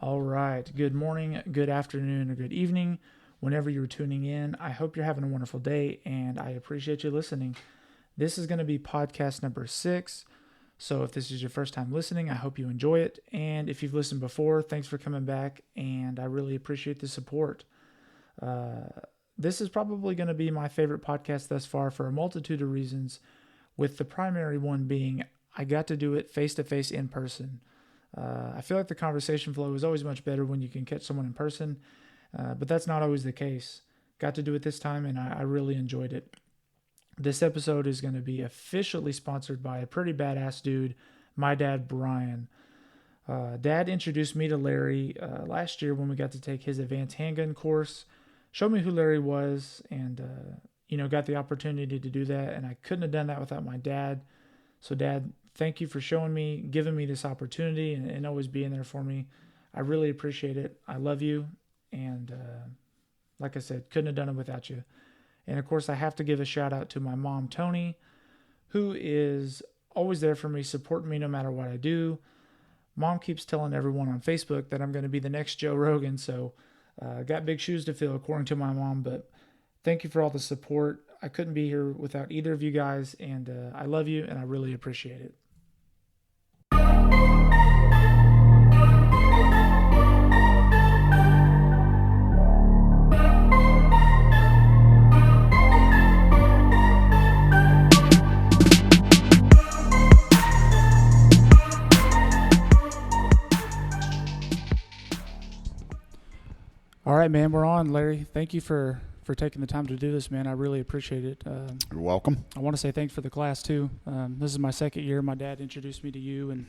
All right. Good morning, good afternoon, or good evening. Whenever you're tuning in, I hope you're having a wonderful day, and I appreciate you listening. This is going to be podcast number 6. So if this is your first time listening, I hope you enjoy it. And if you've listened before, thanks for coming back, and I really appreciate the support. This is probably going to be my favorite podcast thus far for a multitude of reasons, with the primary one being I got to do it face-to-face in person. I feel like the conversation flow is always much better when you can catch someone in person, but that's not always the case. Got to do it this time, and I really enjoyed it. This episode is going to be officially sponsored by a pretty badass dude, my dad, Brian. Dad introduced me to Larry last year when we got to take his advanced handgun course, showed me who Larry was, and got the opportunity to do that, and I couldn't have done that without my dad. So Dad, thank you for showing me, giving me this opportunity, and always being there for me. I really appreciate it. I love you. And like I said, couldn't have done it without you. And of course, I have to give a shout out to my mom, Tony, who is always there for me, supporting me no matter what I do. Mom keeps telling everyone on Facebook that I'm going to be the next Joe Rogan. So got big shoes to fill, according to my mom. But thank you for all the support. I couldn't be here without either of you guys, and I love you, and I really appreciate it. All right, man, we're on, Larry. Thank you for taking the time to do this, man. I really appreciate it. You're welcome. I want to say thanks for the class, too. This is my second year. My dad introduced me to you, and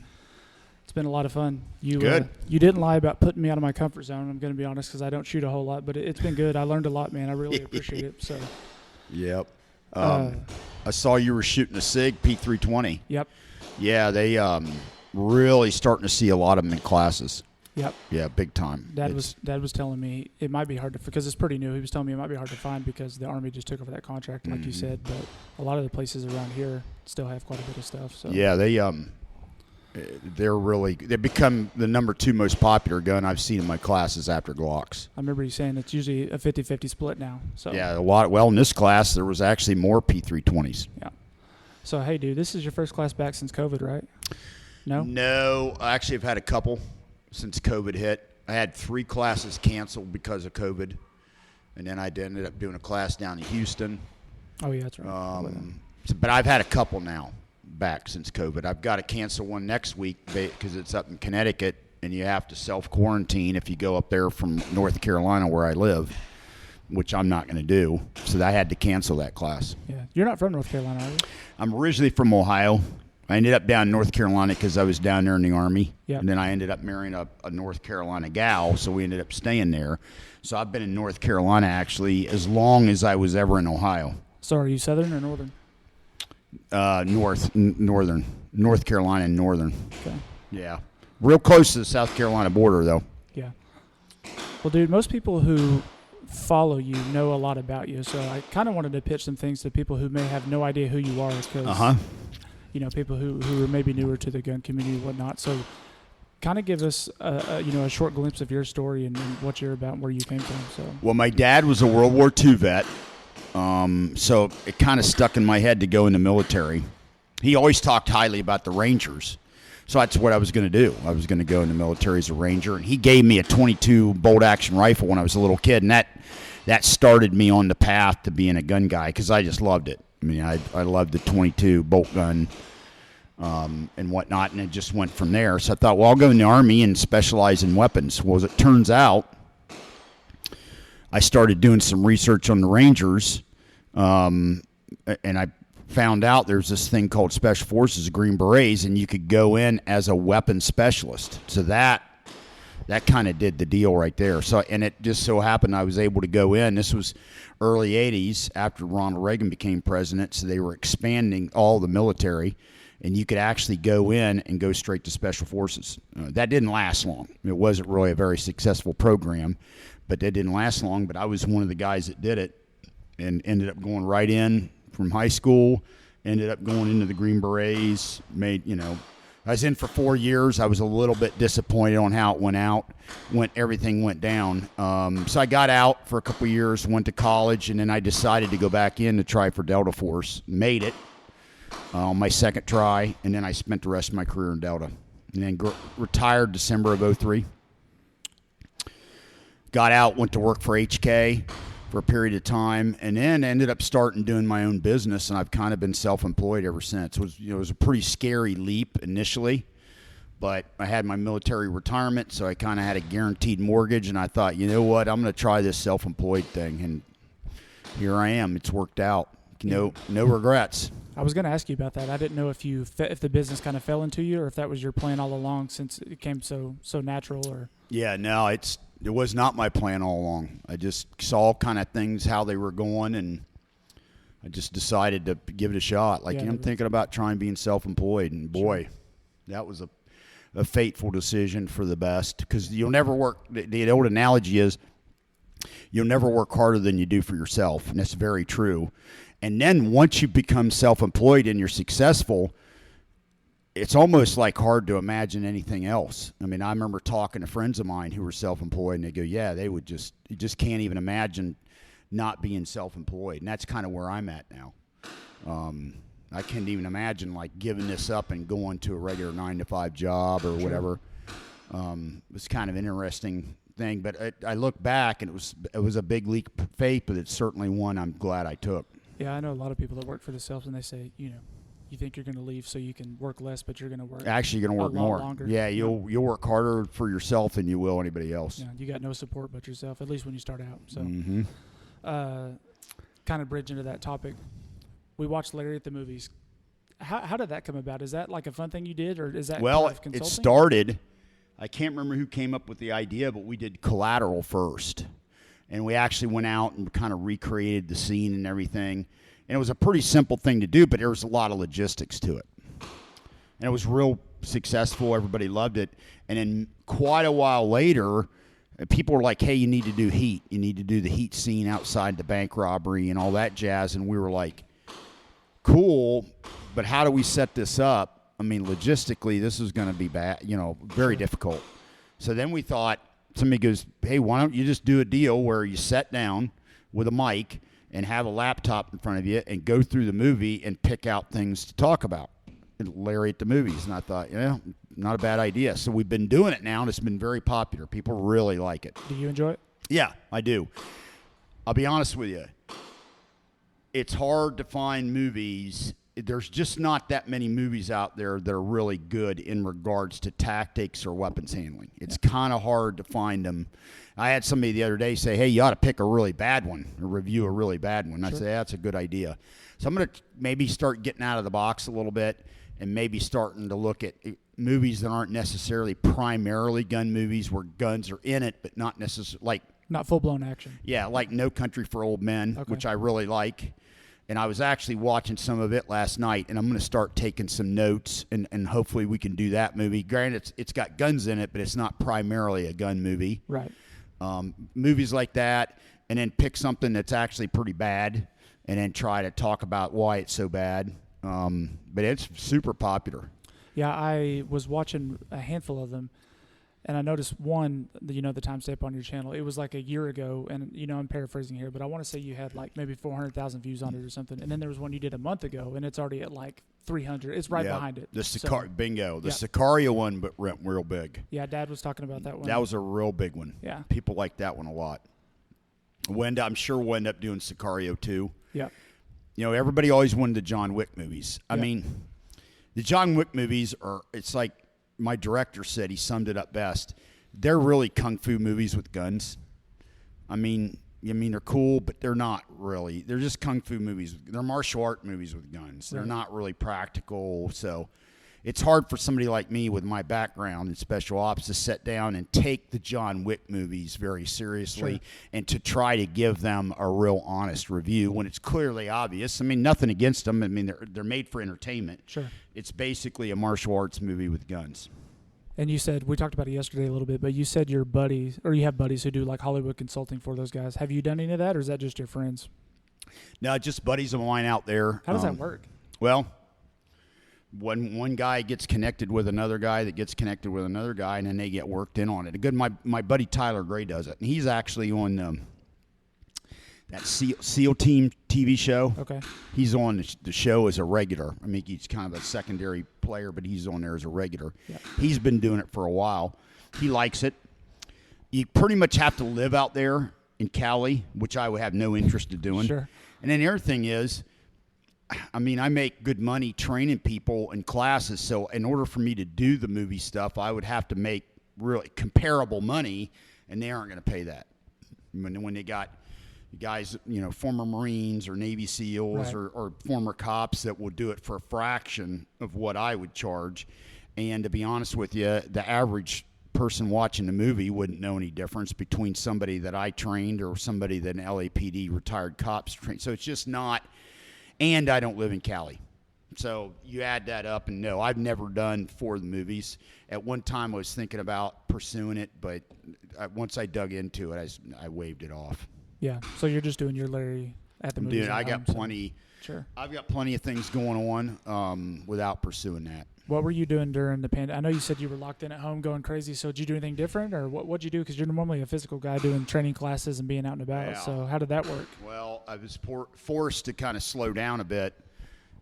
it's been a lot of fun. Good. You didn't lie about putting me out of my comfort zone, I'm going to be honest, because I don't shoot a whole lot, but it's been good. I learned a lot, man. I really appreciate it. So. Yep. I saw you were shooting a SIG P320. Yep. Yeah, they really starting to see a lot of them in classes. Yep. Yeah, big time. Dad was telling me it might be hard to, because it's pretty new. He was telling me it might be hard to find because the Army just took over that contract, like you said. But a lot of the places around here still have quite a bit of stuff. So yeah, they've become the number 2 most popular gun I've seen in my classes after Glocks. I remember you saying it's usually a 50-50 split now. So yeah, a lot. Well, in this class there was actually more P320s. Yeah. So hey, dude, this is your first class back since COVID, right? No. No, actually, I've had a couple since COVID hit. I had 3 classes canceled because of COVID, and then I ended up doing a class down in Houston. Oh yeah, that's right. But I've had a couple now back since COVID. I've got to cancel one next week because it's up in Connecticut, and you have to self-quarantine if you go up there from North Carolina where I live, which I'm not going to do. So I had to cancel that class. Yeah, you're not from North Carolina, are you? I'm originally from Ohio. I ended up down in North Carolina because I was down there in the Army. Yep. And then I ended up marrying a North Carolina gal, so we ended up staying there. So I've been in North Carolina, actually, as long as I was ever in Ohio. So are you Southern or Northern? Northern. North Carolina and Northern. Okay. Yeah. Real close to the South Carolina border, though. Yeah. Well, dude, most people who follow you know a lot about you, so I kind of wanted to pitch some things to people who may have no idea who you are, because people who are maybe newer to the gun community and whatnot. So kind of give us a short glimpse of your story and what you're about and where you came from. So well, my dad was a World War II vet, so it kind of stuck in my head to go in the military. He always talked highly about the Rangers, so that's what I was going to do. I was going to go in the military as a Ranger, and he gave me a .22 bolt-action rifle when I was a little kid, and that started me on the path to being a gun guy because I just loved it. I mean, I loved the .22 bolt gun and whatnot, and it just went from there. So I thought, well, I'll go in the Army and specialize in weapons. Well, as it turns out, I started doing some research on the Rangers, and I found out there's this thing called Special Forces, Green Berets, and you could go in as a weapons specialist. So that kind of did the deal right there. So, and it just so happened I was able to go in. This was early 80s after Ronald Reagan became president, so they were expanding all the military, and you could actually go in and go straight to Special Forces. That didn't last long. It wasn't really a very successful program, but that didn't last long. But I was one of the guys that did it and ended up going right in from high school, ended up going into the Green Berets, made, I was in for 4 years. I was a little bit disappointed on how it went out, when everything went down. So I got out for a couple of years, went to college, and then I decided to go back in to try for Delta Force. Made it on my second try, and then I spent the rest of my career in Delta. And then retired December of 03. Got out, went to work for HK for a period of time, and then ended up starting doing my own business, and I've kind of been self-employed ever since. It was a pretty scary leap initially, but I had my military retirement, so I kind of had a guaranteed mortgage, and I thought, you know what, I'm going to try this self-employed thing, and here I am. It's worked out. No regrets. I was going to ask you about that. I didn't know if the business kind of fell into you, or if that was your plan all along, since it came so natural. Or yeah, no, it was not my plan all along. I just saw kind of things how they were going, and I just decided to give it a shot. I'm thinking about trying being self-employed, and boy, that was a fateful decision for the best, because you'll never work. The old analogy is you'll never work harder than you do for yourself, and that's very true. And then once you become self-employed and you're successful, it's almost like hard to imagine anything else. I mean, I remember talking to friends of mine who were self-employed, and they go, yeah, you just can't even imagine not being self-employed. And that's kind of where I'm at now. I can't even imagine like giving this up and going to a regular 9-to-5 job or whatever. It was kind of an interesting thing, but I look back, and it was a big leap of faith, but it's certainly one I'm glad I took. Yeah, I know a lot of people that work for themselves, and they say, you think you're going to leave so you can work less, but you're going to work. Actually, you're going to work more. Longer. Yeah, you'll work harder for yourself than you will anybody else. Yeah, you got no support but yourself, at least when you start out. So, kind of bridge into that topic. We watched Larry at the movies. How did that come about? Is that like a fun thing you did, or is that part of consulting? It started. I can't remember who came up with the idea, but we did Collateral first. And we actually went out and kind of recreated the scene and everything. And it was a pretty simple thing to do, but there was a lot of logistics to it. And it was real successful. Everybody loved it. And then quite a while later, people were like, hey, you need to do heat. You need to do the heat scene outside the bank robbery and all that jazz. And we were like, cool, but how do we set this up? I mean, logistically, this is going to be bad, very difficult. So then we thought, somebody goes, hey, why don't you just do a deal where you sit down with a mic and have a laptop in front of you and go through the movie and pick out things to talk about. And Larry at the movies. And I thought, not a bad idea. So we've been doing it now, and it's been very popular. People really like it. Do you enjoy it? Yeah, I do. I'll be honest with you. It's hard to find movies. There's just not that many movies out there that are really good in regards to tactics or weapons handling. It's kind of hard to find them. I had somebody the other day say, hey, you ought to pick a really bad one or review a really bad one. I say, that's a good idea. So I'm going to maybe start getting out of the box a little bit and maybe starting to look at movies that aren't necessarily primarily gun movies where guns are in it, but not necessarily not full-blown action. Yeah, like No Country for Old Men, which I really like. And I was actually watching some of it last night, and I'm going to start taking some notes, and hopefully we can do that movie. Granted, it's got guns in it, but it's not primarily a gun movie. Right. Movies like that, and then pick something that's actually pretty bad, and then try to talk about why it's so bad. But it's super popular. Yeah, I was watching a handful of them, and I noticed one, the timestamp on your channel. It was like a year ago, and I'm paraphrasing here, but I want to say you had like maybe 400,000 views on it or something. And then there was one you did a month ago, and it's already at like 300. It's right behind it. Bingo. The Sicario one, but real big. Yeah, Dad was talking about that one. That was a real big one. Yeah. People like that one a lot. I'm sure we'll end up doing Sicario too. Yeah. Everybody always wanted the John Wick movies. I mean, the John Wick movies it's like, my director said, he summed it up best. They're really kung fu movies with guns. I mean they're cool, but they're not really. They're just kung fu movies. They're martial art movies with guns. They're not really practical. So it's hard for somebody like me with my background in special ops to sit down and take the John Wick movies very seriously and to try to give them a real honest review when it's clearly obvious. I mean, nothing against them. I mean, they're made for entertainment. Sure. It's basically a martial arts movie with guns. And you said, we talked about it yesterday a little bit, but you said your buddies, or you have buddies who do like Hollywood consulting for those guys. Have you done any of that, or is that just your friends? No, just buddies of mine out there. How does that work? Well, one guy gets connected with another guy that gets connected with another guy, and then they get worked in on it. My buddy Tyler Gray does it, and he's actually on that SEAL Team TV show. Okay. He's on the show as a regular. I mean, he's kind of a secondary player, but he's on there as a regular. Yeah. He's been doing it for a while. He likes it. You pretty much have to live out there in Cali, which I would have no interest in doing. Sure. And then the other thing is, I mean, I make good money training people in classes, so in order for me to do the movie stuff, I would have to make really comparable money, and they aren't going to pay that. When they got guys, former Marines or Navy SEALs, right, or former cops that will do it for a fraction of what I would charge. And to be honest with you, the average person watching the movie wouldn't know any difference between somebody that I trained or somebody that an LAPD retired cops trained. So it's just not, and I don't live in Cali. So you add that up, and no, I've never done for the movies. At one time I was thinking about pursuing it, but once I dug into it, I waved it off. Yeah, so you're just doing your Larry at the movies. Dude, I got plenty. Sure. I've got plenty of things going on without pursuing that. What were you doing during the pandemic? I know you said you were locked in at home going crazy, so did you do anything different, or what'd you do? Because you're normally a physical guy doing training classes and being out and about, Yeah. so how did that work? Well, I was forced to kind of slow down a bit.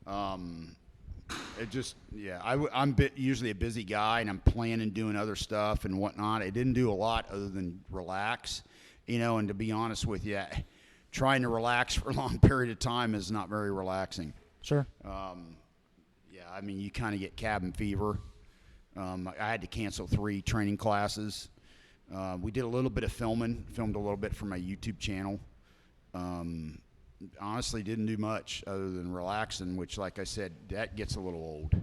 It just, I'm usually a busy guy, and I'm planning doing other stuff and whatnot. I didn't do a lot other than relax. And to be honest with you, trying to relax for a long period of time is not very relaxing. Sure. I mean, you kind of get cabin fever. I had to cancel 3 training classes. We did a little bit of filmed a little bit for my YouTube channel. Honestly, didn't do much other than relaxing, which, like I said, that gets a little old.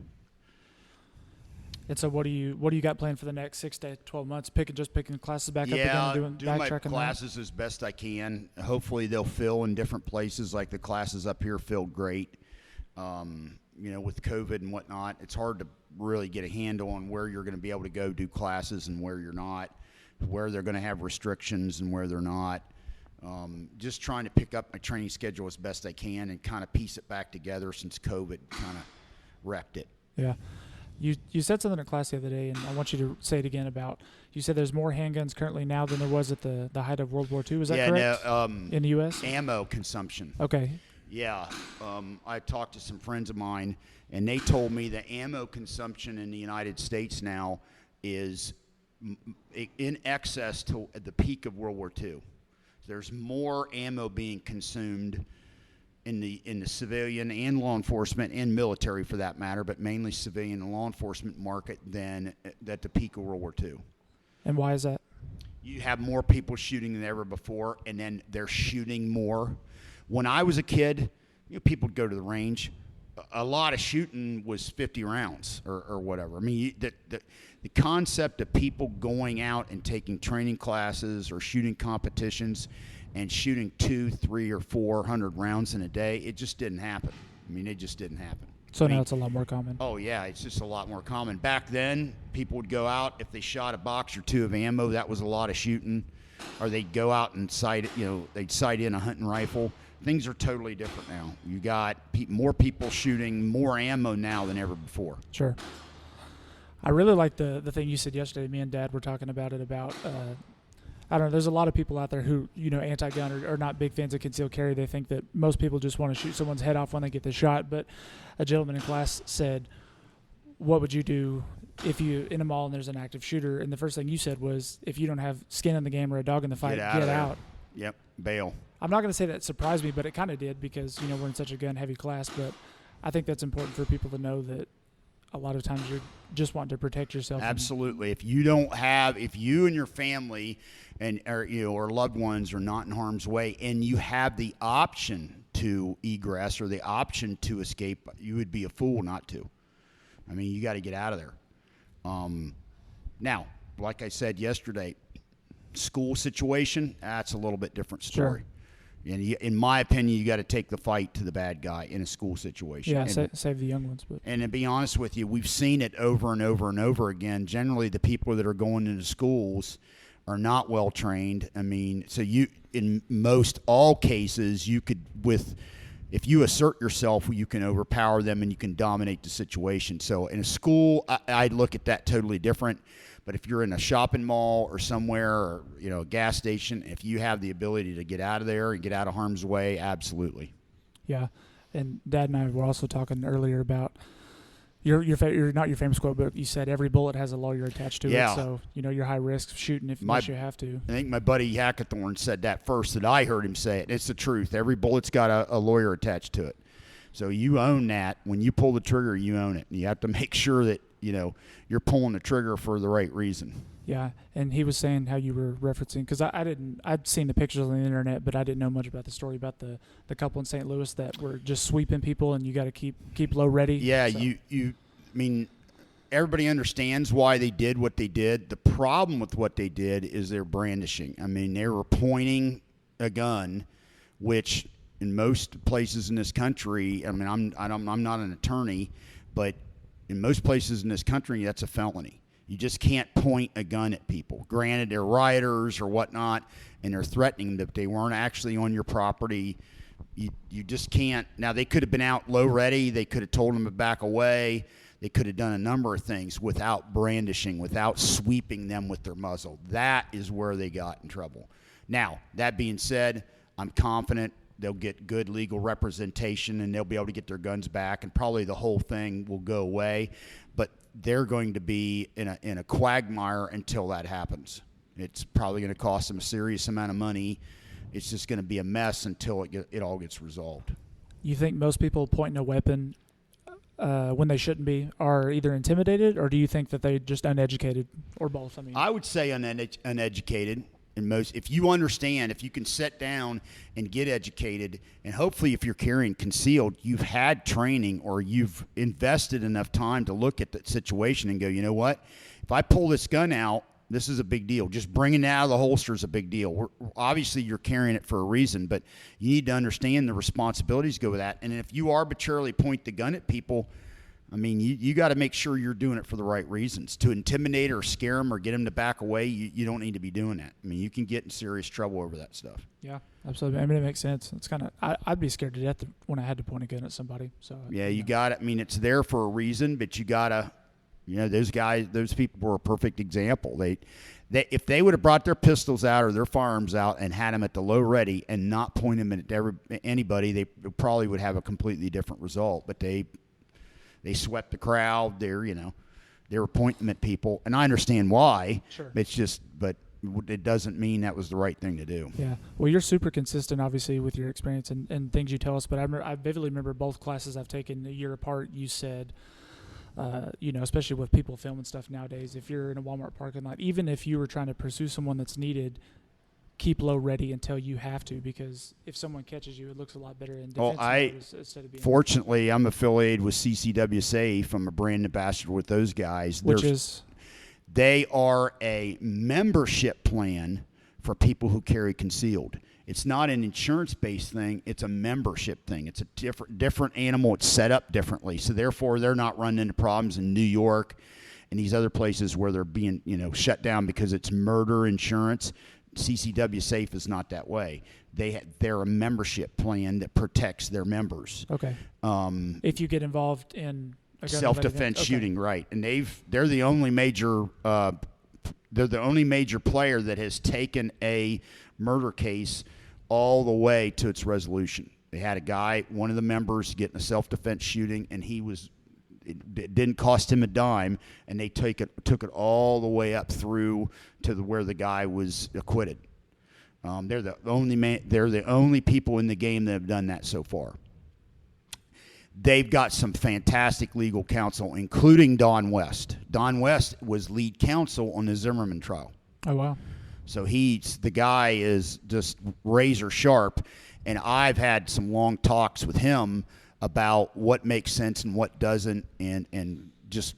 And so what do you got planned for the next 6 to 12 months? Picking classes back up again, doing my classes as best I can. Hopefully they'll fill in different places, like the classes up here filled great. With COVID and whatnot, it's hard to really get a handle on where you're going to be able to go do classes and where you're not, where they're going to have restrictions and where they're not. Just trying to pick up my training schedule as best I can and kind of piece it back together since COVID kind of wrecked it. Yeah. You said something in class the other day, and I want you to say it again you said there's more handguns currently now than there was at the height of World War II. Is that correct? No, in the U.S.? Ammo consumption. Okay. Yeah. I talked to some friends of mine, and they told me that ammo consumption in the United States now is in excess to the peak of World War II. There's more ammo being consumed in the civilian and law enforcement and military, for that matter, but mainly civilian and law enforcement market than at the peak of World War II. And why is that? You have more people shooting than ever before, and then they're shooting more. When I was a kid, people would go to the range. A lot of shooting was 50 rounds or whatever. I mean, the concept of people going out and taking training classes or shooting competitions and shooting 200, 300, or 400 rounds in a day, it just didn't happen. I mean, it just didn't happen. So now it's a lot more common. Oh, yeah, it's just a lot more common. Back then, people would go out. If they shot a box or 2 of ammo, that was a lot of shooting. Or they'd go out and they'd sight in a hunting rifle. Things are totally different now. You got more people shooting more ammo now than ever before. Sure. I really like the thing you said yesterday. Me and Dad were talking about it I don't know, there's a lot of people out there who, anti-gun or not big fans of concealed carry. They think that most people just want to shoot someone's head off when they get the shot. But a gentleman in class said, what would you do if you in a mall and there's an active shooter? And the first thing you said was, if you don't have skin in the game or a dog in the fight, get out. Yep, bail. I'm not going to say that surprised me, but it kind of did because, we're in such a gun-heavy class. But I think that's important for people to know that a lot of times you're just wanting to protect yourself. Absolutely. If you and your family or loved ones are not in harm's way, and you have the option to egress or the option to escape, you would be a fool not to. I mean, you got to get out of there. Now, like I said yesterday, school situation, that's a little bit different story. Sure. And in my opinion, you got to take the fight to the bad guy in a school situation. Yeah, save the young ones. And to be honest with you, we've seen it over and over and over again. Generally, the people that are going into schools are not well trained. I mean, so in most all cases, you could, with if you assert yourself, you can overpower them and you can dominate the situation. So in a school, I'd look at that totally different. But if you're in a shopping mall or somewhere, or a gas station, if you have the ability to get out of there and get out of harm's way, absolutely. Yeah, and Dad and I were also talking earlier about your not your famous quote, but you said every bullet has a lawyer attached to Yeah. it. So you're high risk shooting unless you have to. I think my buddy Hackathorn said that first that I heard him say it. It's the truth. Every bullet's got a lawyer attached to it. So you own that. When you pull the trigger, you own it. And you have to make sure that you're pulling the trigger for the right reason. Yeah, and he was saying how you were referencing, because I'd seen the pictures on the internet, but I didn't know much about the story about the couple in St. Louis that were just sweeping people, and you got to keep low ready. Yeah, so. I mean, everybody understands why they did what they did. The problem with what they did is they're brandishing. I mean, they were pointing a gun, which in most places in this country, I mean, I'm not an attorney, but in most places in this country, that's a felony. You just can't point a gun at people. Granted, they're rioters or whatnot, and they're threatening that they weren't actually on your property. You just can't. Now, they could have been out low ready. They could have told them to back away. They could have done a number of things without brandishing, without sweeping them with their muzzle. That is where they got in trouble. Now, that being said, I'm confident they'll get good legal representation and they'll be able to get their guns back, and probably the whole thing will go away. But they're going to be in a quagmire until that happens. It's probably going to cost them a serious amount of money. It's just going to be a mess until it all gets resolved. You think most people pointing a weapon when they shouldn't be are either intimidated, or do you think that they're just uneducated, or both? I would say uneducated. And if you understand, if you can sit down and get educated, and hopefully if you're carrying concealed, you've had training or you've invested enough time to look at the situation and go, you know what? If I pull this gun out, this is a big deal. Just bringing it out of the holster is a big deal. Obviously, you're carrying it for a reason, but you need to understand the responsibilities go with that. And if you arbitrarily point the gun at people, I mean, you got to make sure you're doing it for the right reasons. To intimidate or scare them or get them to back away, you don't need to be doing that. I mean, you can get in serious trouble over that stuff. Yeah, absolutely. I mean, it makes sense. It's kind of I'd be scared to death when I had to point a gun at somebody. So yeah, you got it. I mean, it's there for a reason, but you got to, those people were a perfect example. They if they would have brought their pistols out or their firearms out and had them at the low ready and not point them at anybody, they probably would have a completely different result. But they swept the crowd. They were pointing at people, and I understand why. Sure. But it doesn't mean that was the right thing to do. Yeah. Well, you're super consistent, obviously, with your experience and things you tell us. But I vividly remember both classes I've taken a year apart. You said, especially with people filming stuff nowadays, if you're in a Walmart parking lot, even if you were trying to pursue someone that's needed, keep low ready until you have to, because if someone catches you, it looks a lot better in defense mode instead of being. Fortunately, I'm affiliated with CCW Safe. I'm a brand ambassador with those guys. They are a membership plan for people who carry concealed. It's not an insurance-based thing. It's a membership thing. It's a different animal. It's set up differently. So therefore, they're not running into problems in New York and these other places where they're being shut down because it's murder insurance. CCW Safe is not that way. They're a membership plan that protects their members. Okay. If you get involved in a self-defense shooting, right? And they're the only major player that has taken a murder case all the way to its resolution. They had a guy, one of the members, get in a self-defense shooting, and it didn't cost him a dime, and they took it all the way up through to where the guy was acquitted. They're the only people in the game that have done that so far. They've got some fantastic legal counsel, including Don West. Don West was lead counsel on the Zimmerman trial. Oh, wow. So the guy is just razor sharp, and I've had some long talks with him about what makes sense and what doesn't, and just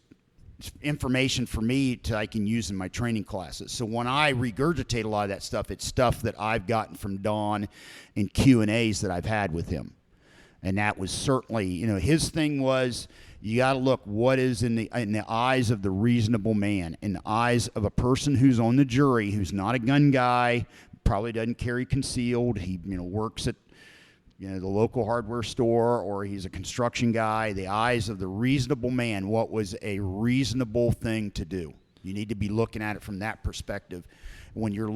information for me I can use in my training classes. So when I regurgitate a lot of that stuff, it's stuff that I've gotten from Don in Q&As that I've had with him. And that was certainly, his thing was, you got to look what is in the eyes of the reasonable man, in the eyes of a person who's on the jury, who's not a gun guy, probably doesn't carry concealed. He, works at, the local hardware store, or he's a construction guy, the eyes of the reasonable man, what was a reasonable thing to do? You need to be looking at it from that perspective. When you're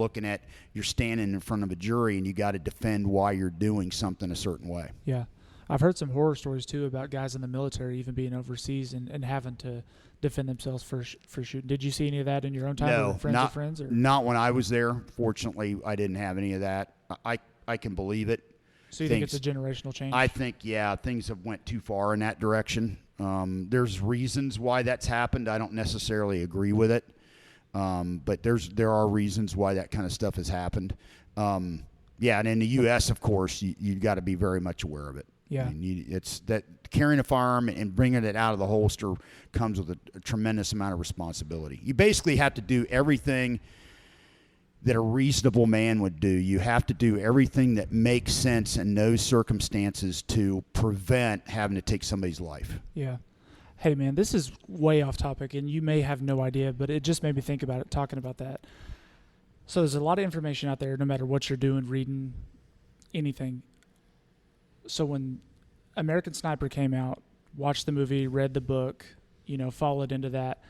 standing in front of a jury and you got to defend why you're doing something a certain way. Yeah. I've heard some horror stories, too, about guys in the military even being overseas and having to defend themselves for shooting. Did you see any of that in your own time? No, with friends of friends? Or? Not when I was there. Fortunately, I didn't have any of that. I can believe it. So you think it's a generational change? I think, yeah, things have went too far in that direction. There's reasons why that's happened. I don't necessarily agree with it, but there are reasons why that kind of stuff has happened. Yeah, and in the U.S., of course, you got to be very much aware of it. Yeah, it's that carrying a firearm and bringing it out of the holster comes with a tremendous amount of responsibility. You basically have to do everything that a reasonable man would do. You have to do everything that makes sense in those circumstances to prevent having to take somebody's life. Yeah. Hey, man, this is way off topic, and you may have no idea, but it just made me think about it, talking about that. So there's a lot of information out there, no matter what you're doing, reading, anything. So when American Sniper came out, watched the movie, read the book, followed into that,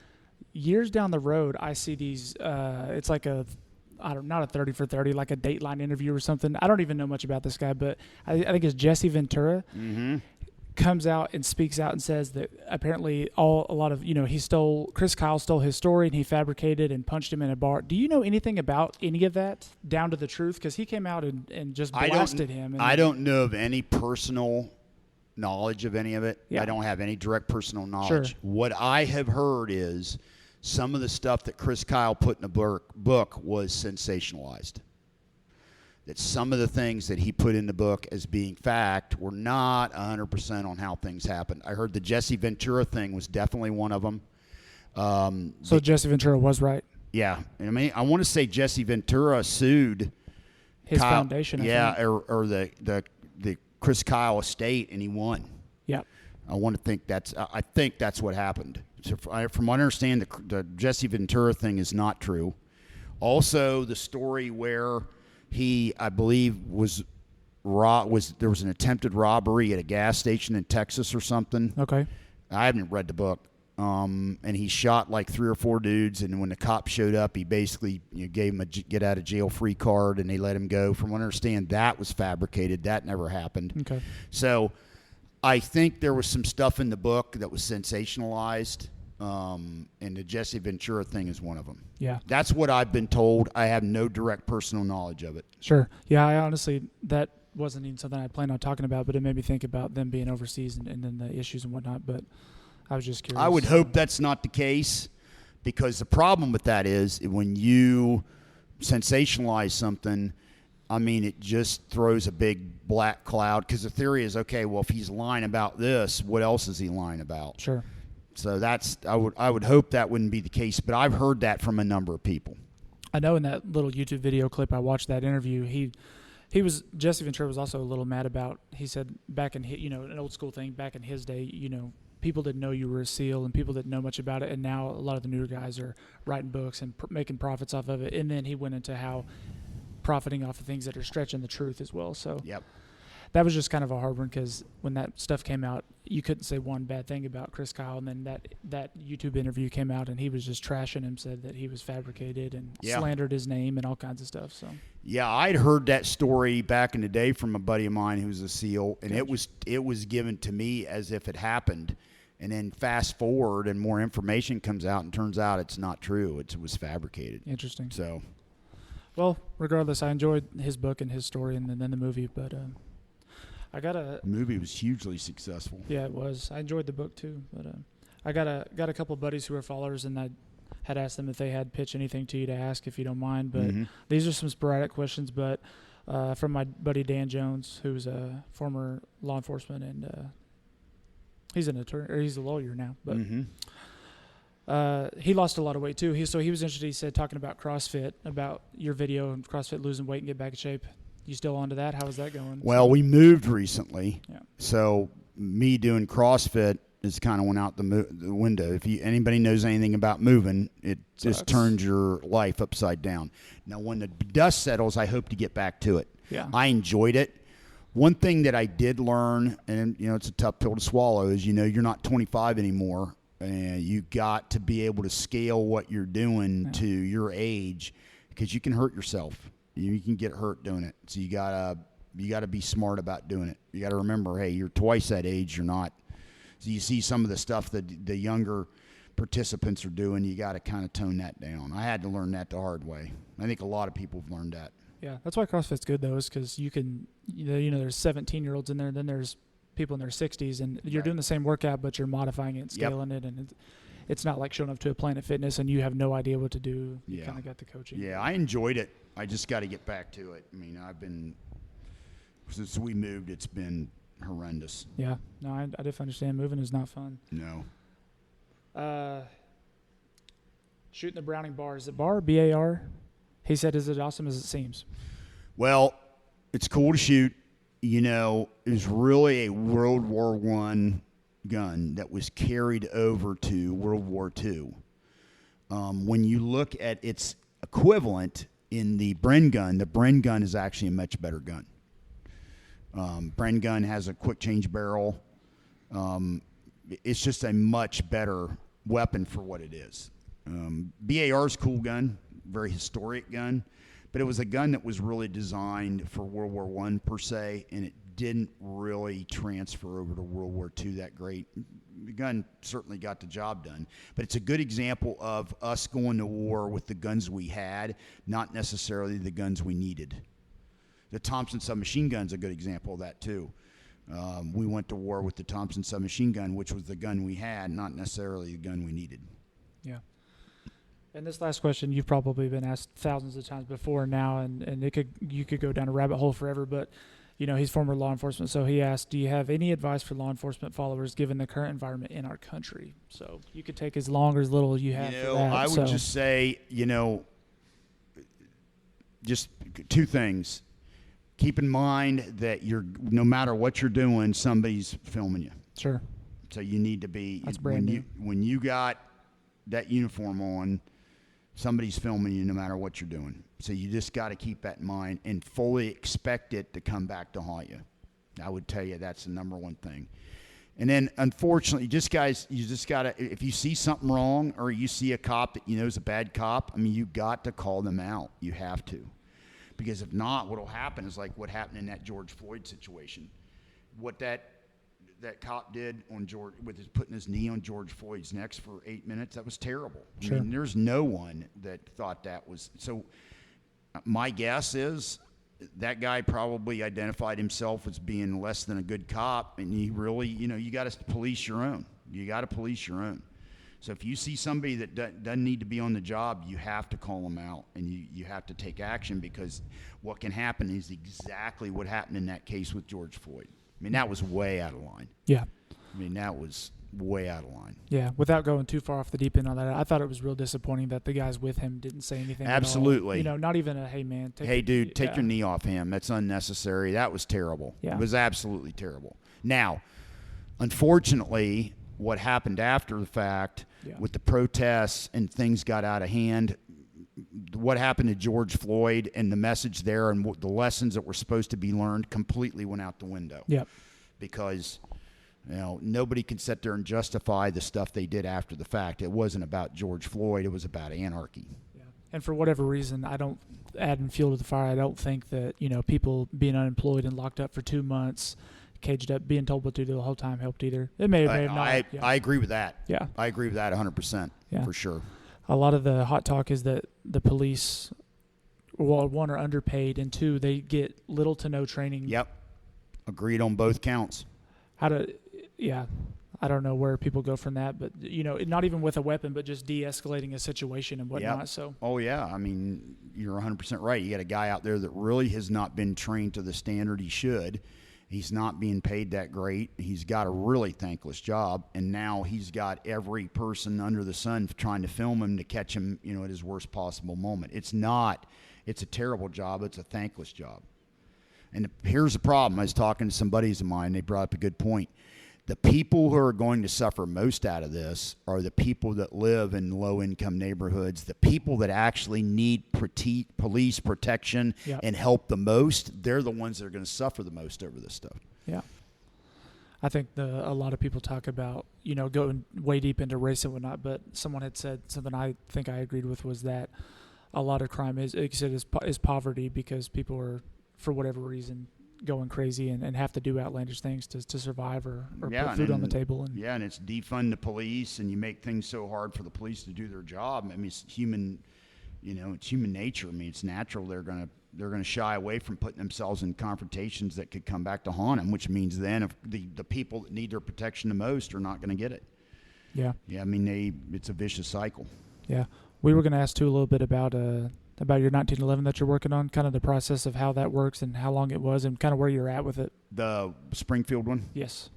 years down the road, I see these, it's like not a 30 for 30, like a Dateline interview or something. I don't even know much about this guy, but I think it's Jesse Ventura. Mm-hmm. Comes out and speaks out and says that apparently Chris Kyle stole his story and he fabricated and punched him in a bar. Do you know anything about any of that down to the truth? Because he came out and just blasted him. I don't know of any personal knowledge of any of it. Yeah. I don't have any direct personal knowledge. Sure. What I have heard is some of the stuff that Chris Kyle put in the book was sensationalized. That some of the things that he put in the book as being fact were not 100% on how things happened. I heard the Jesse Ventura thing was definitely one of them. So Jesse Ventura was right? Yeah. I mean, I want to say Jesse Ventura sued his Kyle, foundation. or the Chris Kyle estate, and he won. Yeah. I think that's what happened. So from what I understand, the Jesse Ventura thing is not true. Also, the story where he, I believe, there was an attempted robbery at a gas station in Texas or something. Okay. I haven't read the book. And he shot like 3 or 4 dudes, and when the cops showed up, he basically gave him a get out of jail free card, and they let him go. From what I understand, that was fabricated. That never happened. Okay. So I think there was some stuff in the book that was sensationalized. And the Jesse Ventura thing is one of them. Yeah. That's what I've been told. I have no direct personal knowledge of it. Sure. Yeah, I honestly, that wasn't even something I planned on talking about, but it made me think about them being overseas and then the issues and whatnot, but I was just curious. I would hope that's not the case, because the problem with that is when you sensationalize something, I mean, it just throws a big black cloud, because the theory is, okay, well, if he's lying about this, what else is he lying about? Sure. So I would hope that wouldn't be the case, but I've heard that from a number of people. I know in that little YouTube video clip I watched that interview, Jesse Ventura was also a little mad about, he said back in, an old school thing, back in his day, people didn't know you were a SEAL and people didn't know much about it, and now a lot of the newer guys are writing books and making profits off of it. And then he went into how profiting off of things that are stretching the truth as well. So Yep. That was just kind of a hard one, because when that stuff came out, you couldn't say one bad thing about Chris Kyle, and then that YouTube interview came out, and he was just trashing him, said that he was fabricated and slandered his name and all kinds of stuff. So yeah, I'd heard that story back in the day from a buddy of mine who was a SEAL, and it was given to me as if it happened, and then fast forward and more information comes out, and turns out it's not true. It was fabricated. Interesting. So, well, regardless, I enjoyed his book and his story, and then the movie, but. The movie was hugely successful. Yeah, it was. I enjoyed the book too, but I got a couple of buddies who are followers, and I had asked them if they had pitched anything to you to ask, if you don't mind. But these are some sporadic questions, but from my buddy Dan Jones, who's a former law enforcement, and he's an attorney, or he's a lawyer now, but he lost a lot of weight too. He was interested. He said, talking about CrossFit, about your video and CrossFit, losing weight and get back in shape. You still onto that? How is that going? Well, we moved recently, yeah. So me doing CrossFit is kind of went out the window. If anybody knows anything about moving, it just turns your life upside down. Now, when the dust settles, I hope to get back to it. Yeah. I enjoyed it. One thing that I did learn, and it's a tough pill to swallow, is you're not 25 anymore, and you got to be able to scale what you're doing to your age, because you can hurt yourself. You can get hurt doing it. So you gotta be smart about doing it. You gotta remember, hey, you're twice that age. You're not. So you see some of the stuff that the younger participants are doing. You got to kind of tone that down. I had to learn that the hard way. I think a lot of people have learned that. Yeah, that's why CrossFit's good though, is because you can, there's 17-year-olds in there, and then there's people in their 60s, and you're doing the same workout, but you're modifying it and scaling it, and it's not like showing up to a Planet Fitness and you have no idea what to do. You kind of got the coaching. Yeah, I enjoyed it. I just got to get back to it. I mean, since we moved, it's been horrendous. Yeah, no, I definitely understand. Moving is not fun. No. Shooting the Browning bar. Is it bar? B-A-R? He said, is it awesome as it seems? Well, it's cool to shoot. It's really a World War I gun that was carried over to World War II. When you look at its equivalent in the Bren gun is actually a much better gun. Bren gun has a quick change barrel. It's just a much better weapon for what it is. BAR's cool gun, very historic gun, but it was a gun that was really designed for World War I per se, and it didn't really transfer over to World War II that great. The gun certainly got the job done, but it's a good example of us going to war with the guns we had, not necessarily the guns we needed. The Thompson submachine gun's a good example of that too. We went to war with the Thompson submachine gun, which was the gun we had, not necessarily the gun we needed. Yeah. And this last question, you've probably been asked thousands of times before now, and you could go down a rabbit hole forever, but he's former law enforcement, so he asked, do you have any advice for law enforcement followers given the current environment in our country? So you could take as long or as little you have for that. I would just say, just two things. Keep in mind that no matter what you're doing, somebody's filming you. Sure. So you need to be, that's brand new. When you got that uniform on, somebody's filming you no matter what you're doing. So you just got to keep that in mind and fully expect it to come back to haunt you. I would tell you that's the number one thing. And then, unfortunately, you just got to, if you see something wrong or you see a cop that is a bad cop, you got to call them out. You have to. Because if not, what will happen is like what happened in that George Floyd situation. What that cop did on George, putting his knee on George Floyd's neck for 8 minutes, that was terrible. Sure. There's no one that thought that was. So my guess is that guy probably identified himself as being less than a good cop, and he really, you got to police your own. You got to police your own. So if you see somebody that doesn't need to be on the job, you have to call them out, and you have to take action, because what can happen is exactly what happened in that case with George Floyd. That was way out of line. Yeah. That was way out of line. Yeah, without going too far off the deep end on that, I thought it was real disappointing that the guys with him didn't say anything. Absolutely. At all. Not even a, hey, man. Take your knee off him. That's unnecessary. That was terrible. Yeah. It was absolutely terrible. Now, unfortunately, what happened after the fact with the protests and things got out of hand, what happened to George Floyd and the message there and the lessons that were supposed to be learned completely went out the window. Yep. Because nobody can sit there and justify the stuff they did after the fact. It wasn't about George Floyd. It was about anarchy. Yeah. And for whatever reason, I don't add fuel to the fire. I don't think that, people being unemployed and locked up for 2 months, caged up, being told what to do the whole time helped either. It may have not. I agree with that. Yeah. I agree with that 100%. Yeah. For sure. A lot of the hot talk is that the police, well, one, are underpaid, and two, they get little to no training. Yep. Agreed on both counts. I don't know where people go from that, but, not even with a weapon, but just de-escalating a situation and whatnot. Yep. So. Oh, yeah. You're 100% right. You got a guy out there that really has not been trained to the standard he should. He's not being paid that great. He's got a really thankless job, and now he's got every person under the sun trying to film him to catch him, at his worst possible moment. It's a terrible job. It's a thankless job. And here's the problem. I was talking to some buddies of mine. They brought up a good point. The people who are going to suffer most out of this are the people that live in low-income neighborhoods, the people that actually need police protection and help the most. They're the ones that are going to suffer the most over this stuff. Yeah. I think a lot of people talk about, going way deep into race and whatnot, but someone had said something I think I agreed with, was that a lot of crime is poverty, because people are, for whatever reason, going crazy and have to do outlandish things to survive or put food on the table. And it's defund the police, and you make things so hard for the police to do their job. I mean, it's human, it's human nature. I mean, it's natural. They're gonna shy away from putting themselves in confrontations that could come back to haunt them, which means then if the people that need their protection the most are not going to get it. Yeah. Yeah. I mean, it's a vicious cycle. Yeah. We were going to ask too a little bit about your 1911 that you're working on, kind of the process of how that works and how long it was and kind of where you're at with it. The Springfield one? Yes.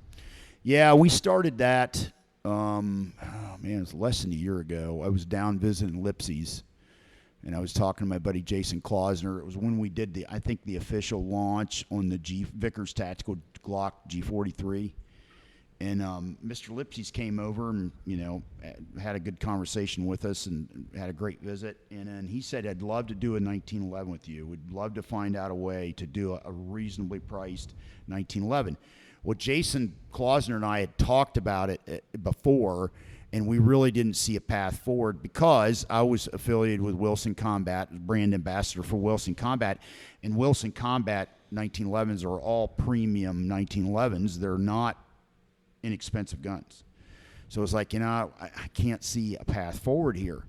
Yeah, we started that, it was less than a year ago. I was down visiting Lipsy's, and I was talking to my buddy Jason Klausner. It was when we did the official launch on the Vickers Tactical Glock G43. And Mr. Lipsy's came over and, had a good conversation with us and had a great visit. And then he said, I'd love to do a 1911 with you. We'd love to find out a way to do a reasonably priced 1911. Well, Jason Klausner and I had talked about it before, and we really didn't see a path forward because I was affiliated with Wilson Combat, brand ambassador for Wilson Combat. And Wilson Combat 1911s are all premium 1911s. They're not inexpensive guns. So it's like, I can't see a path forward here.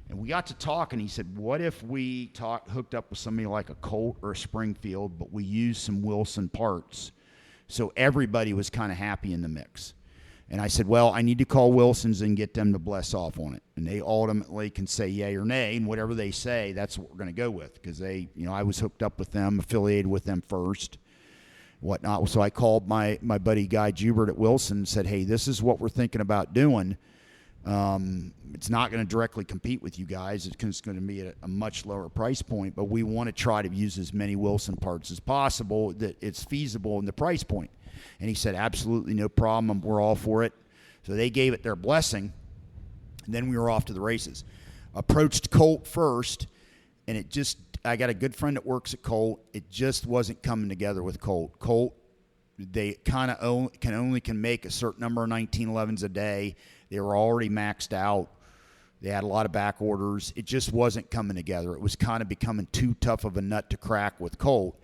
And we got to talk, and he said, what if we hooked up with somebody like a Colt or a Springfield, but we used some Wilson parts, so everybody was kind of happy in the mix. And I said, well, I need to call Wilson's and get them to bless off on it. And they ultimately can say yay or nay, and whatever they say, that's what we're going to go with, because I was hooked up with them, affiliated with them first, whatnot. So I called my buddy Guy Jubert at Wilson and said, hey, this is what we're thinking about doing. It's not going to directly compete with you guys. It's going to be at a much lower price point, but we want to try to use as many Wilson parts as possible that it's feasible in the price point. And he said, absolutely no problem. We're all for it. So they gave it their blessing, and then we were off to the races. Approached Colt first, and I got a good friend that works at Colt. It just wasn't coming together with Colt. Colt, they kind of can make a certain number of 1911s a day. They were already maxed out. They had a lot of back orders. It just wasn't coming together. It was kind of becoming too tough of a nut to crack with Colt.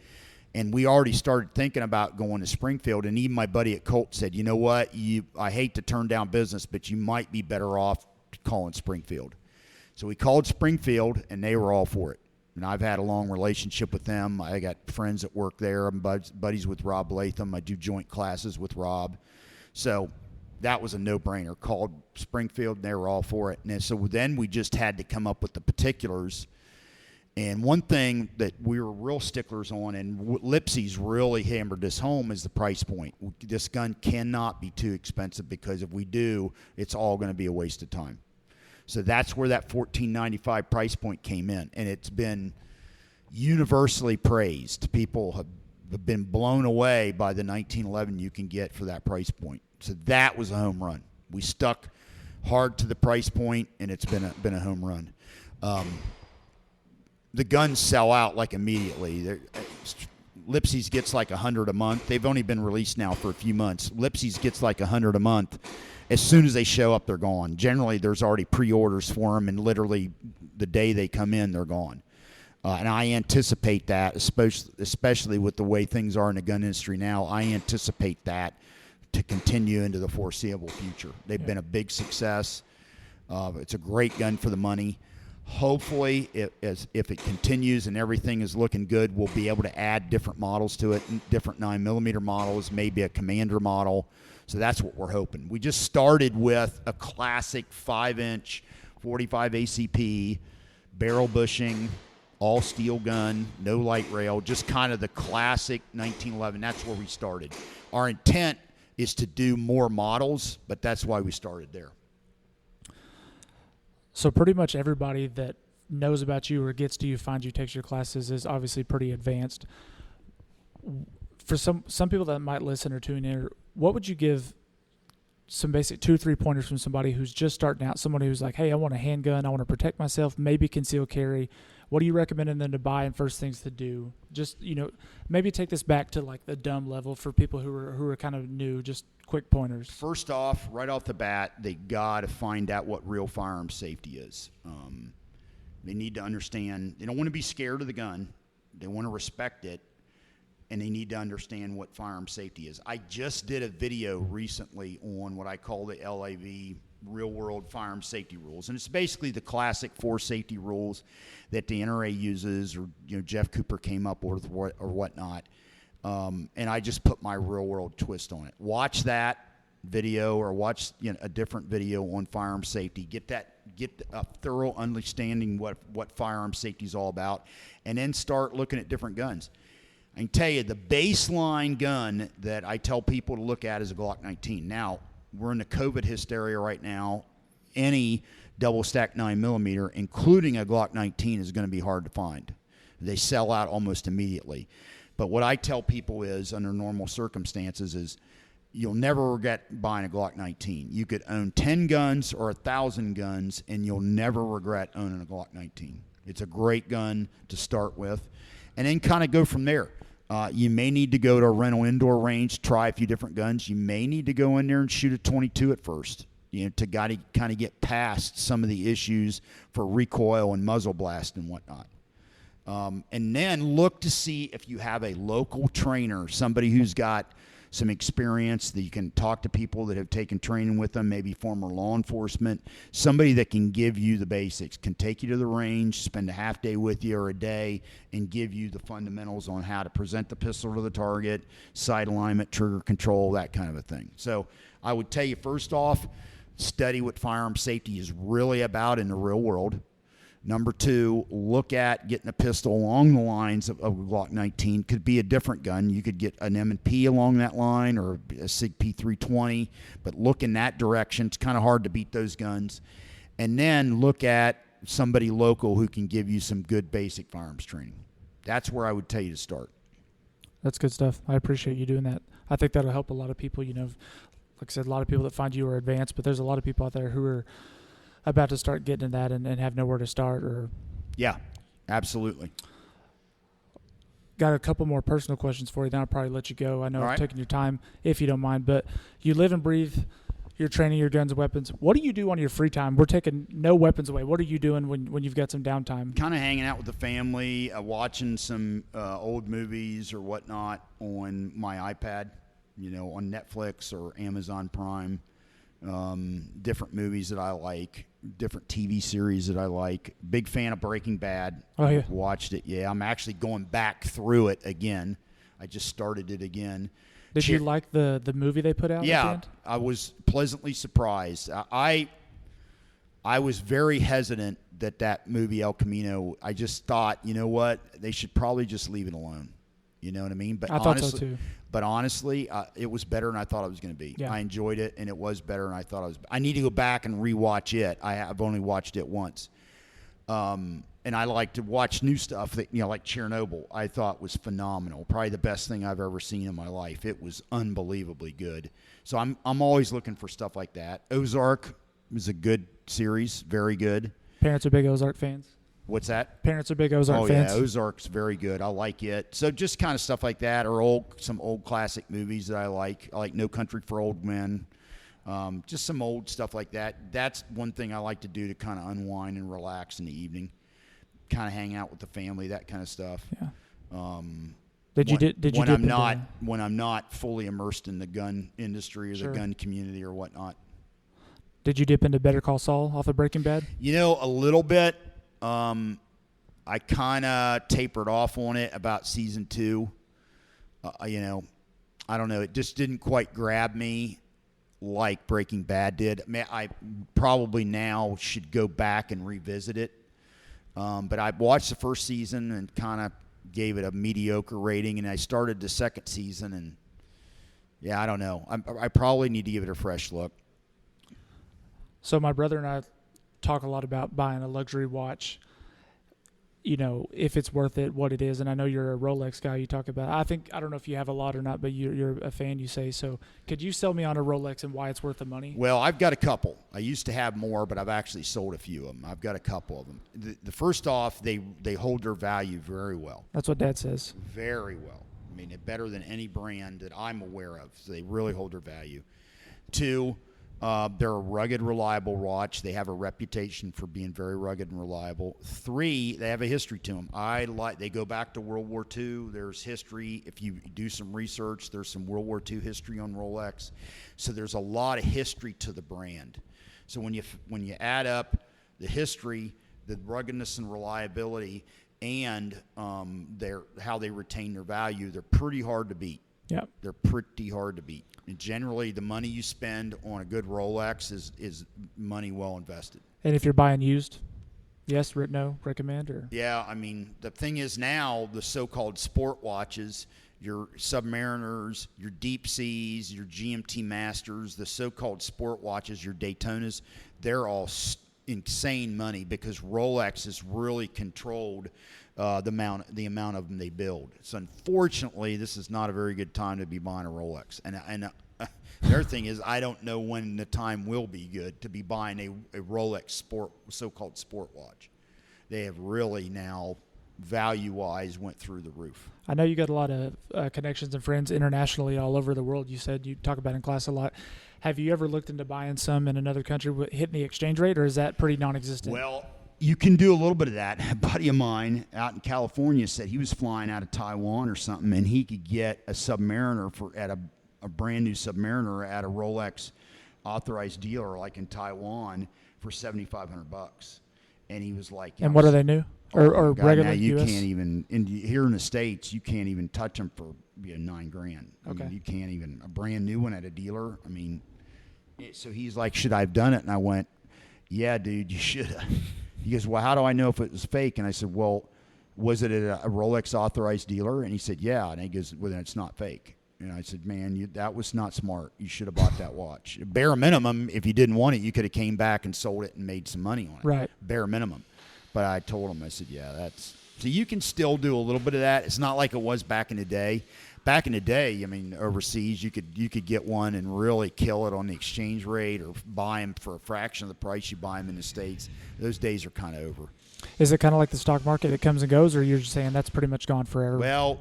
And we already started thinking about going to Springfield. And even my buddy at Colt said, you know what, I hate to turn down business, but you might be better off calling Springfield. So we called Springfield, and they were all for it. And I've had a long relationship with them. I got friends that work there. I'm buddies with Rob Latham. I do joint classes with Rob. So that was a no-brainer. Called Springfield, and they were all for it. And so then we just had to come up with the particulars. And one thing that we were real sticklers on, and Lipsy's really hammered this home, is the price point. This gun cannot be too expensive, because if we do, it's all going to be a waste of time. So that's where that $14.95 price point came in, and it's been universally praised. People have been blown away by the 1911 you can get for that price point. So that was a home run. We stuck hard to the price point, and it's been a home run. The guns sell out like immediately. Lipsy's gets like 100 a month. They've only been released now for a few months. Lipsy's gets like 100 a month. As soon as they show up, they're gone. Generally, there's already pre-orders for them, and literally the day they come in, they're gone. And I anticipate that, especially with the way things are in the gun industry now, I anticipate that to continue into the foreseeable future. They've been a big success. It's a great gun for the money. Hopefully, if it continues and everything is looking good, we'll be able to add different models to it, different 9mm models, maybe a Commander model. So that's what we're hoping. We just started with a classic 5-inch 45 ACP, barrel bushing, all steel gun, no light rail, just kind of the classic 1911. That's where we started. Our intent is to do more models, but that's why we started there. So pretty much everybody that knows about you or gets to you, finds you, takes your classes is obviously pretty advanced. For some people that might listen or tune in, what would you give some basic 2-3 pointers from somebody who's just starting out, somebody who's like, hey, I want a handgun, I want to protect myself, maybe conceal carry. What are you recommending them to buy and first things to do? Just, maybe take this back to like the dumb level for people who are kind of new, just quick pointers. First off, right off the bat, they got to find out what real firearm safety is. They need to understand, they don't want to be scared of the gun. They want to respect it. And they need to understand what firearm safety is. I just did a video recently on what I call the LAV, Real World Firearm Safety Rules. And it's basically the classic 4 safety rules that the NRA uses, or Jeff Cooper came up with or whatnot. And I just put my real world twist on it. Watch that video or watch a different video on firearm safety. Get a thorough understanding what firearm safety is all about, and then start looking at different guns. I can tell you the baseline gun that I tell people to look at is a Glock 19. Now, we're in the COVID hysteria right now. Any double-stack 9mm, including a Glock 19, is going to be hard to find. They sell out almost immediately. But what I tell people is, under normal circumstances, is you'll never regret buying a Glock 19. You could own 10 guns or 1,000 guns, and you'll never regret owning a Glock 19. It's a great gun to start with, and then kind of go from there. You may need to go to a rental indoor range, try a few different guns. You may need to go in there and shoot a 22 at first, to kind of get past some of the issues for recoil and muzzle blast and whatnot. And then look to see if you have a local trainer, somebody who's got some experience that you can talk to, people that have taken training with them, maybe former law enforcement, somebody that can give you the basics, can take you to the range, spend a half day with you or a day, and give you the fundamentals on how to present the pistol to the target, sight alignment, trigger control, that kind of a thing. So I would tell you, first off, study what firearm safety is really about in the real world. Number 2, look at getting a pistol along the lines of a Glock 19. Could be a different gun. You could get an M&P along that line, or a SIG P320, but look in that direction. It's kind of hard to beat those guns. And then look at somebody local who can give you some good basic firearms training. That's where I would tell you to start. That's good stuff. I appreciate you doing that. I think that'll help a lot of people. Like I said, a lot of people that find you are advanced, but there's a lot of people out there who are about to start getting in that and have nowhere to start. Yeah, absolutely. Got a couple more personal questions for you, then I'll probably let you go. I know All I've right. taken your time, if you don't mind, but you live and breathe, you're training your guns and weapons. What do you do on your free time? We're taking no weapons away. What are you doing when you've got some downtime? Kind of hanging out with the family, watching some old movies or whatnot on my iPad, on Netflix or Amazon Prime. Different movies that I like, different TV series that I like. Big fan of Breaking Bad. Oh, yeah. Watched it, yeah. I'm actually going back through it again. I just started it again. Did you like the movie they put out? Yeah, at the end? I was pleasantly surprised. I was very hesitant that movie El Camino, I just thought, you know what, they should probably just leave it alone. You know what I mean? But I thought so too. But honestly, it was better than I thought it was going to be. Yeah. I enjoyed it, and it was better than I thought it was. I need to go back and rewatch it. I've only watched it once. And I like to watch new stuff that, like Chernobyl, I thought was phenomenal. Probably the best thing I've ever seen in my life. It was unbelievably good. So I'm always looking for stuff like that. Ozark was a good series, very good. Parents are big Ozark fans. What's that? Parents are big Ozark fans. Oh, yeah, Ozark's very good. I like it. So just kind of stuff like that, or some old classic movies that I like. I like No Country for Old Men. Just some old stuff like that. That's one thing I like to do to kind of unwind and relax in the evening. Kind of hang out with the family, that kind of stuff. Yeah. When I'm not fully immersed in the gun industry or Sure. the gun community or whatnot. Did you dip into Better Call Saul off of Breaking Bad? A little bit. I kind of tapered off on it about season 2. I don't know. It just didn't quite grab me like Breaking Bad did. I probably now should go back and revisit it. But I watched the first season and kind of gave it a mediocre rating, and I started the second season, and I don't know. I probably need to give it a fresh look. So my brother and I talk a lot about buying a luxury watch. if it's worth it, what it is. And I know you're a Rolex guy. You talk about. I don't know if you have a lot or not, but you're a fan. You say so. Could you sell me on a Rolex and why it's worth the money? Well, I've got a couple. I used to have more, but I've actually sold a few of them. I've got a couple of them. The first off, they hold their value very well. That's what Dad says. Very well. I mean, better than any brand that I'm aware of. So they really hold their value. Two, they're a rugged, reliable watch. They have a reputation for being very rugged and reliable. Three, they have a history to them. They go back to World War II. There's history. If you do some research, there's some World War II history on Rolex. So there's a lot of history to the brand. So when you add up the history, the ruggedness and reliability, and how they retain their value, they're pretty hard to beat. Yeah, they're pretty hard to beat. And generally, the money you spend on a good Rolex is money well invested. And if you're buying used, yes, no, recommend or? Yeah, I mean, the thing is now the so-called sport watches, your Submariners, your Deep Seas, your GMT Masters, the so-called sport watches, your Daytonas, they're all insane money because Rolex has really controlled the amount of them they build. So unfortunately, this is not a very good time to be buying a Rolex. And the other thing is, I don't know when the time will be good to be buying a Rolex so-called sport watch. They have really now, value-wise, went through the roof. I know you got a lot of connections and friends internationally all over the world. You said you talk about in class a lot. Have you ever looked into buying some in another country, hitting the exchange rate, or is that pretty non-existent? Well, you can do a little bit of that. A buddy of mine out in California said he was flying out of Taiwan or something, and he could get a Submariner at a brand new Submariner at a Rolex authorized dealer like in Taiwan for $7,500. And he was like, and what are they new or God, regular? Now you US? can't even here in the States. You can't even touch them for $9,000. I Okay. mean, you can't even a brand new one at a dealer. I mean, so he's like, should I have done it? And I went, yeah, dude, you should have. He goes, well, how do I know if it was fake? And I said, well, was it at a Rolex authorized dealer? And he said, yeah. And he goes, well, then it's not fake. And I said, man, that was not smart. You should have bought that watch. Bare minimum, if you didn't want it, you could have came back and sold it and made some money on it. Right. Bare minimum. But I told him, I said, yeah, so you can still do a little bit of that. It's not like it was back in the day. Back in the day, I mean, overseas, you could get one and really kill it on the exchange rate or buy them for a fraction of the price you buy them in the States. Those days are kind of over. Is it kind of like the stock market? It comes and goes, or you're just saying that's pretty much gone forever? Well,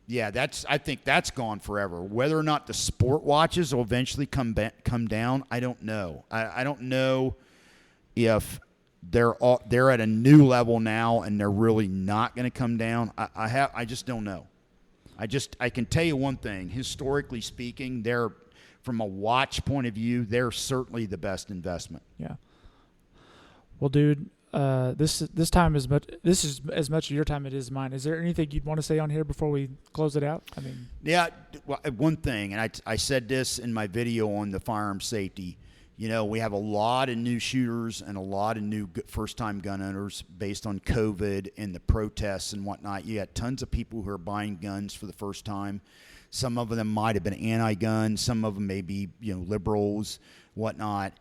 yeah, I think that's gone forever. Whether or not the sport watches will eventually come down, I don't know. I don't know if they're at a new level now and they're really not going to come down. I just don't know. I can tell you one thing. Historically speaking, they're from a watch point of view, they're certainly the best investment. Yeah. Well, dude, this is as much of your time as it is mine. Is there anything you'd want to say on here before we close it out? I mean, yeah, well, one thing, and I said this in my video on the firearm safety. You know, we have a lot of new shooters and a lot of new first-time gun owners based on COVID and the protests and whatnot. You got tons of people who are buying guns for the first time. Some of them might have been anti-gun. Some of them may be, liberals, whatnot.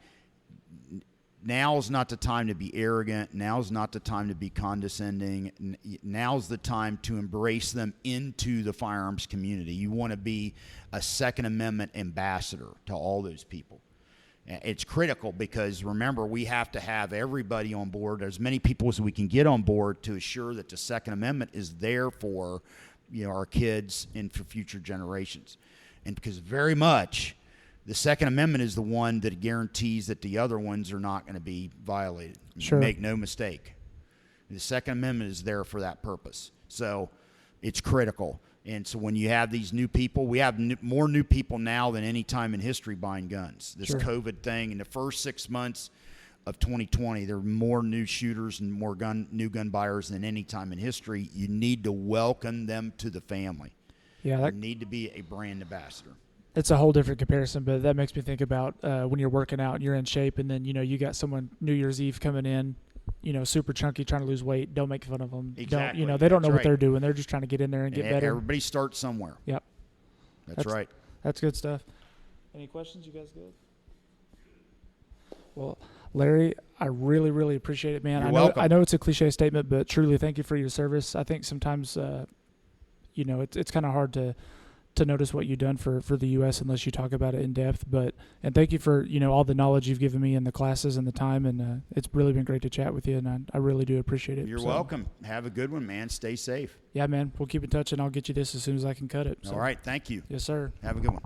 Now's not the time to be arrogant. Now's not the time to be condescending. Now's the time to embrace them into the firearms community. You want to be a Second Amendment ambassador to all those people. It's critical because, remember, we have to have everybody on board, as many people as we can get on board to assure that the Second Amendment is there for our kids and for future generations. And because very much the Second Amendment is the one that guarantees that the other ones are not going to be violated. Sure. Make no mistake. The Second Amendment is there for that purpose. So it's critical. And so when you have these new people, we have more new people now than any time in history buying guns. This Sure. COVID thing, in the first 6 months of 2020, there were more new shooters and more new gun buyers than any time in history. You need to welcome them to the family. Yeah, you need to be a brand ambassador. It's a whole different comparison, but that makes me think about when you're working out and you're in shape, and then you got someone New Year's Eve coming in, super chunky, trying to lose weight. Don't make fun of them. Exactly. They don't know That's what right. they're doing. They're just trying to get in there and get better. Everybody starts somewhere. Yep. That's right. That's good stuff. Any questions? You guys good? Well, Larry, I really, really appreciate it, man. You're welcome. I know it's a cliche statement, but truly thank you for your service. I think sometimes, it's kind of hard to notice what you've done for the U.S. unless you talk about it in depth. And thank you for, all the knowledge you've given me in the classes and the time. And it's really been great to chat with you, and I really do appreciate it. You're welcome. Have a good one, man. Stay safe. Yeah, man. We'll keep in touch, and I'll get you this as soon as I can cut it. So. All right. Thank you. Yes, sir. Have a good one.